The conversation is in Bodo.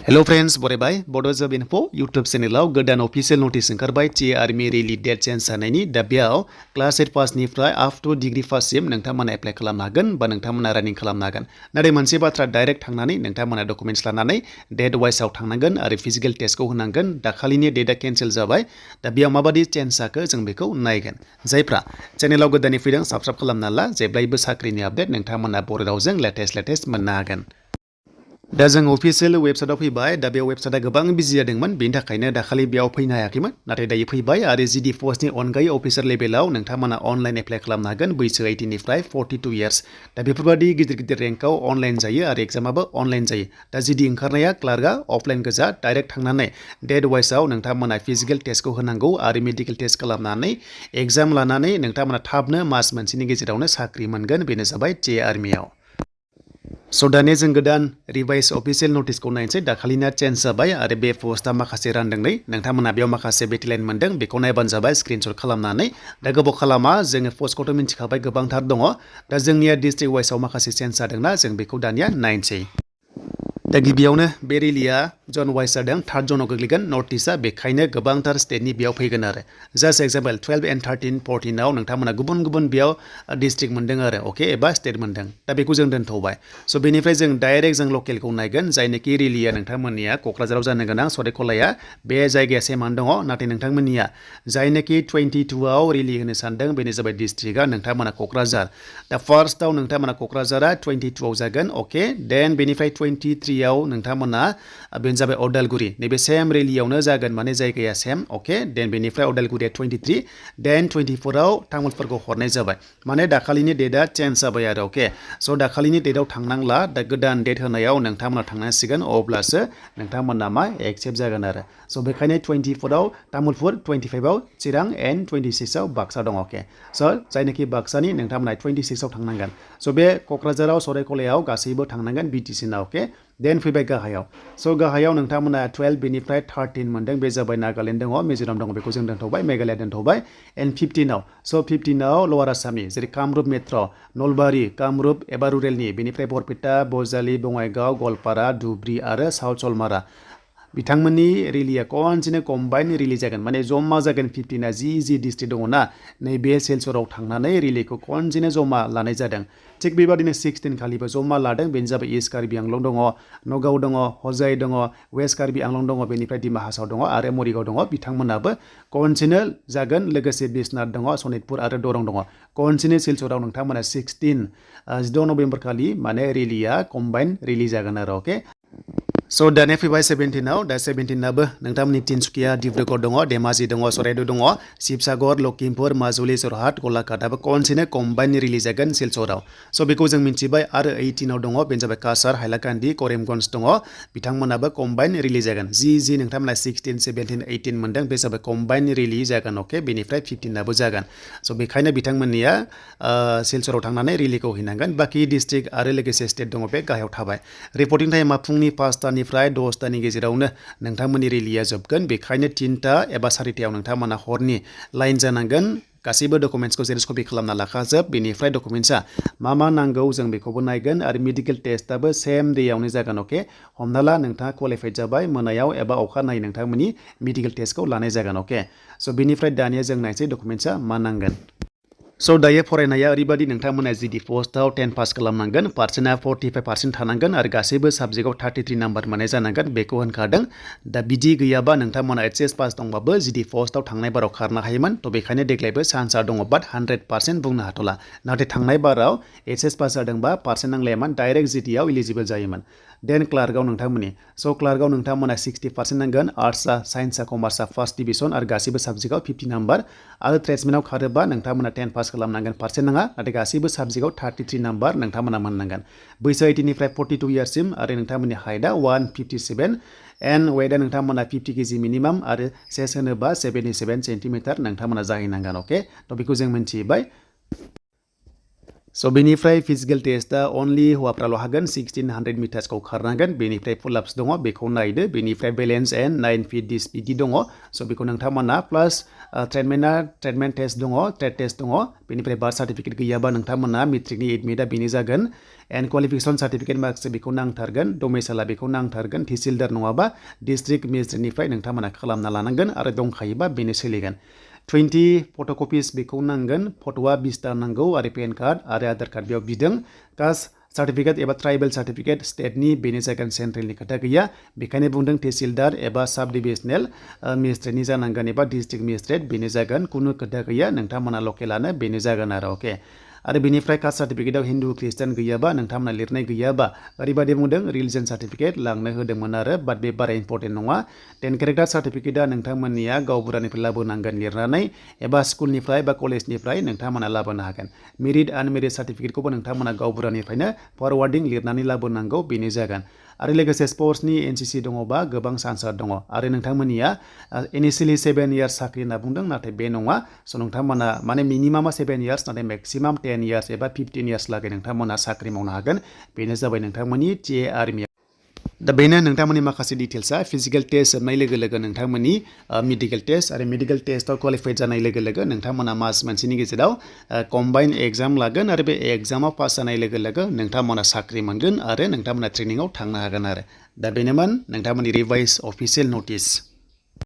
Hello friends, बरायबाय Bodo Job Info YouTube चेनेलाव गोदान अफिसियेल नटिस ओंखारबाय T army rally date change जानायनि दा बेयाव क्लास 8 पासनिफ्राय आप टु डिग्री पाससिम नोंथांमोना एप्लाइ खालामनो हागोन बा नोंथांमोना रानिं खालामनो हागोन नाथाय मोनसे बाथ्रा डाइरेक्ट थांनानै नोंथांमोना डकुमेन्ट्स लानानै डेट वाइसआव थांनांगोन आरो फिजिकल टेस्टखौ होनांगोन दाखालिनि डेटआ केन्सेल जाबाय दा बेयाव माबादि चेन्ज जाखो जों बेखौ नायगोन जायफ्रा चेनेलाव गोदानै फैदों साबस्क्राइब खालामना ला जेब्लायबो साख्रिनि आपडेट नोंथांमोना बर' रावजों लेटेस्ट मोननो हागोन दा जों अफिसियेल वेबसाइटआव फैबाय दा बे वेबसाइटआ गोबां बिजि जादोंमोन बेनि थाखायनो दाखालि बेयाव फैनो हायाखैमोन नाथाय दायो फैबाय आरो जिडि पस्टनि अनगायै अफिसार लेभेलाव नोंथांमोना अनलाइन एप्लाइ खालामनो हागोन बैसो 18 निफ्राय 42 इयार्स दा बेफोरबादि गिदिर रेंकआव अनलाइन जायो आरो एग्जामाबो अनलाइन जायो दा जिडि ओंखारनाया क्लार्कआ अफलाइन गोजा डाइरेक्ट थांनानै डेट वाइसआव नोंथांमोना फिजिकल टेस्टखौ होनांगौ आरो मेडिकेल टेस्ट खालामनानै एग्जाम लानानै नोंथांमोना थाबनो मास मोनसेनि गेजेरावनो साख्रि मोनगोन बेनो जाबाय टि आर्मियाव स' दानिया जों गोदान रिभाइस अफिसियेल नटिसखौ नायनोसै दाखालिना चेन्ज जाबाय आरो बे पस्टआ माखासे रानदोंलै नोंथांमोना बेयाव माखासे बेटेलाइन मोनदों बेखौ नायबानो जाबाय स्क्रिनशट खालामनानै दा गोबाव खालामा जोङो पस्टखौथ' मिन्थिखाबाय गोबांथार दङ दा जोंनिया डिस्ट्रिक्ट वाइसआव माखासे चेन्ज जादोंना जों बेखौ दानिया नायनोसै दा गिबियावनो बे रेलिया जन वाइस जादों थार्ड जनाव गोग्लैगोन नर्थ इस्टआ बेखायनो गोबांथार स्टेटनि बेयाव फैगोन आरो जास्ट एग्जाम्पल 12 एन्ड 13 14आव नोंथांमोना गुबुन बेयाव डिस्ट्रिक्ट मोनदों आरो अके एबा स्टेट मोनदों दा बेखौ जों दोनथ'बाय स' बेनिफ्राय जों डाइरेक्ट जों लकेलखौ नायगोन जायनोखि रेलिया नोंथांमोननिया क'क्राझाराव जानो गोनां सराइखलाया बे जायगाया सेमानो दङ नाथाय नोंथांमोननिया जायनोखि 22आव रेलि होनो सानदों बेनो जाबाय डिस्ट्रिक्टआ नोंथांमोना क'क्राझार दा फार्स्टआव नोंथांमोना क'क्राझारा 22आव जागोन अके देन बेनिफ्राय 23 नोंथांमोना बेनो जाबाय अदालगुरि नैबे सेम रेलियावनो जागोन माने जायगाया सेम अके देन बेनिफ्राय अदालगुरिया 23 देन 24आव तामुलपुरखौ हरनाय जाबाय माने दाखालिनि डेटआ चेन्ज जाबाय आरो अके स' दाखालिनि डेटआव थांनांला दा गोदान डेट होनायाव नोंथांमोना थांनांसिगोन अब्लासो नोंथांमोना मा एक्सेप्ट जागोन आरो स' बेखायनो 24आव तामुलपुर 25आव चिरां एन्ड 26आव बाक्सा दङ अके स' जायनोखि बाक्सानि नोंथांमोना 26आव थांनांगोन स' बे क'क्राझाराव सराइखलायाव गासैबो थांनांगोन बिटिसिना अके देन फैबाय गाहायाव स' गाहायाव नोंथांमोना 12 बेनिफ्राय 13 मोनदों बे जाबाय नागालेण्ड दङ मिज'राम दङ बेखौ जों दोनथ'बाय मेघालया दोनथ'बाय एन्ड 15आव स' 15आव लवार आसामनि जेरै कामरुप मेट्र' नलबारि कामरुप एबा रुरेलनि बेनिफ्राय बरपेटा बजालि बङाइगाव गवालपारा धुब्रि आरो साउथ सलमारा बिथांमोननि रेलिया खनसेनो कम्बाइन रेलि जागोन माने जमा जागोन 15आ जि डिस्ट्रिक्ट दङ ना नैबे सिलचराव थांनानै रेलिखौ खनसेनो जमा लानाय जादों थिग बेबादिनो 16 खालिबो जमा लादों बेनो जाबाय इस्ट कार्बि आंलं दङ नगाव दङ हजाइ दङ वेस्ट कार्बि आंलं दङ बेनिफ्राय डिमा हासाव दङ आरो मरिगाव दङ बिथांमोनाबो खनसेनो जागोन लोगोसे बिसनाथ दङ सनितपुर आरो दरं दङ खनसेनो सिलचराव नोंथांमोना 16 नभेम्बर खालि माने रेलिया कम्बाइन रेलि जागोन आरो अके स' दानिया फैबाय 17आव दा 17आबो नोंथांमोननि तिनसुकिया डिब्रुगड़ दङ धेमाजि दङ चराइदेउ दङ शिबसागर लखिमपुर माजुलि जरहाट गलाघाटआबो खनसेनो कम्बाइन रिलिज जागोन सिलचराव स' बेखौ जों मिन्थिबाय आरो 18आव दङ बेनो जाबाय काछार हाइलाकान्दि करिमगन्ज दङ बिथांमोनाबो कम्बाइन रिलिज जागोन जि नोंथांमोना 16 17 18 मोनदों बे जाबाय कम्बाइन रिलिज जागोन अके बेनिफ्राय 15आबो जागोन स' बेखायनो बिथांमोननिया सिलचराव थांनानै रिलिखौ हैनांगोन बाखि डिस्ट्रिक्ट आरो लोगोसे स्टेट दङ बे गाहायाव थाबाय रिपर्टिं टाइमा फुंनि 5टानिफ्राय 10टानि गेजेरावनो नोंथांमोननि रेलिया जोबगोन बेखायनो 3टा एबा 4टायाव नोंथांमोना हरनि लाइन जानांगोन गासैबो डकुमेन्ट्सखौ जेरक्स कपि खालामना लाखाजोब बेनिफ्राय डकुमेन्ट्सआ मा नांगौ जों बेखौबो नायगोन आरो मेडिकेल टेस्टआबो सेम डेयावनो जागोन अके हमना ला नोंथाङा क्वालिफाइड जाबाय मोनायाव एबा अखानायै नोंथांमोननि मेडिकेल टेस्टखौ लानाय जागोन अके स' बेनिफ्राय दानिया जों नायसै डकुमेन्ट्सआ मा नांगोन स' दायो फरायनाया ओरैबादि नोंथांमोना जिडि पस्टआव 10 पास खालामनांगोन पार्सेन्टआ 45% थानांगोन आरो गासैबो साबजेक्टआव 33 नाम्बार मोननाय जानांगोन बेखौ होनखादों दा बिदि गैयाबा नोंथांमोना एचएस पास दंबाबो जिडि पस्टआव थांनाय बाराव खारनो हायोमोन थ' बेखायनो देग्लायबो चान्सआ दङ बाट 100% बुंनो हाथ'ला नाथाय थांनाय बाराव एचएस पास जादोंबा पार्सेन्ट नांलायामोन डाइरेक्ट जिडिआव इलिजिबल जायोमोन देन क्लार्कआव नोंथांमोननि स' क्लार्कआव नोंथांमोना 60% नांगोन आर्ट्सआ साइन्सआ कमार्सआ फार्स्ट डिभिजन आरो गासैबो साबजेक्टआव 50 नाम्बार आरो ट्रेड्समेनाव खारोबा नोंथांमोना 10 पास खालामनांगोन पार्सेन्ट नाङा नाथाय गासैबो साबजेक्टआव 33 नाम्बार नोंथांमोना मोननांगोन बैसो 18निफ्राय 42 इयार्ससिम आरो नोंथांमोननि हाइटआ 157 एन्ड वेटआ नोंथांमोना 50 केजि मिनिमाम आरो सेस होनोबा 77 सेन्टिमिटार नोंथांमोना जाहैनांगोन अके थ' बेखौ जों मिन्थिबाय So बेनिफ्राय फिजिकल टेस्टआ अनलि हौवाफ्राल' हागोन 1600 मिटार्सखौ खारनांगोन बेनिफ्राय पुल-अप्स दङ बेखौ नायदो बेनिफ्राय बेलेन्स एन्ड 9 फीट दिस बिदि दङ स' बेखौ नोंथांमोना प्लास ट्रेडमेन्ट टेस्ट दङ ट्रेड टेस्ट दङ बेनिफ्राय बार्थ सार्टिफिकेट गैयाबा नोंथांमोना मेट्रिकनि एडमिटआ बेनो जागोन एन्ड क्वालिफिकेसन सार्टिफिकेट मार्कस बेखौ नांथारगोन डोमिसाइलआ बेखौ नांथारगोन तहसिलदार नङाबा डिस्ट्रिक्ट मेजिस्ट्रेटनिफ्राय नोंथांमोना खालामना लानांगोन आरो दंखायोबा बेनो सोलिगोन 20 फट'कपिस बेखौ नांगोन फट'आ 20टा नांगौ आरो पेन कार्ड आरो आधार कार्ड बेयाव बिदों कास्ट सार्टिफिकेट एबा ट्राइबेल सार्टिफिकेट स्टेटनि बेनो जागोन सेन्ट्रेलनि खोथा गैया बेखायनो बुंदों तहसिलदार एबा साब डिभिजनेल मेजिस्ट्रेटनि जानांगोन एबा डिस्ट्रिक्ट मेजिस्ट्रेट बेनो जागोन कुनु खोथा गैया नोंथांमोना लकेलानो बेनो जागोन आरो अके आरो बेनिफ्राय कास्ट सार्टिफिकेटआव हिन्दु ख्रिस्टान गैयाबा नोंथांमोना लिरनाय गैयाबा ओरैबायदि बुंदों रिलिजन सार्टिफिकेट लांनो होदोंमोन आरो बाट बे बारा इम्पर्टेन्ट नङा 10 केरेक्टार सार्टिफिकेटआ नोंथांमोननिया गावबुरानिफ्राय लाबोनांगोन लिरनानै एबा स्कुलनिफ्राय बा कलेजनिफ्राय नोंथांमोना लाबोनो हागोन मेरिट आनमेरिट सार्टिफिकेटखौबो नोंथांमोना गावबुरानिफ्रायनो फरवार्डिं लिरनानै लाबोनांगौ बेनो जागोन आरो लोगोसे स्पर्ट्सनि एनसिसि दङबा गोबां चान्सआ दङ आरो नोंथांमोननिया इनिशियेलि 7 इयार्स साख्रि होनना बुंदों नाथाय बे नङा स' नोंथांमोना माने मिनिमामा 7 इयार्स नाथाय मेक्सिमाम 10 इयार्स एबा 15 इयार्स लागै नोंथांमोना साख्रि मावनो हागोन बेनो जाबाय नोंथांमोननि टिए आर्मिया दा बेनो नोंथांमोननि माखासे डिटेल्सआ फिजिकेल टेस्ट जोबनाय लोगो लोगो नोंथांमोननि मेडिकेल टेस्ट आरो मेडिकेल टेस्टआव क्वालिफाइड जानाय लोगो लोगो नोंथांमोना मास मोनसेनि गेजेराव कम्बाइन एग्जाम लागोन आरो बे एग्जामाव पास जानाय लोगो लोगो नोंथांमोना साख्रि मोनगोन आरो नोंथांमोना ट्रेनिंआव थांनो हागोन आरो दा बेनोमोन नोंथांमोननि रिभाइस अफिसियेल नटिस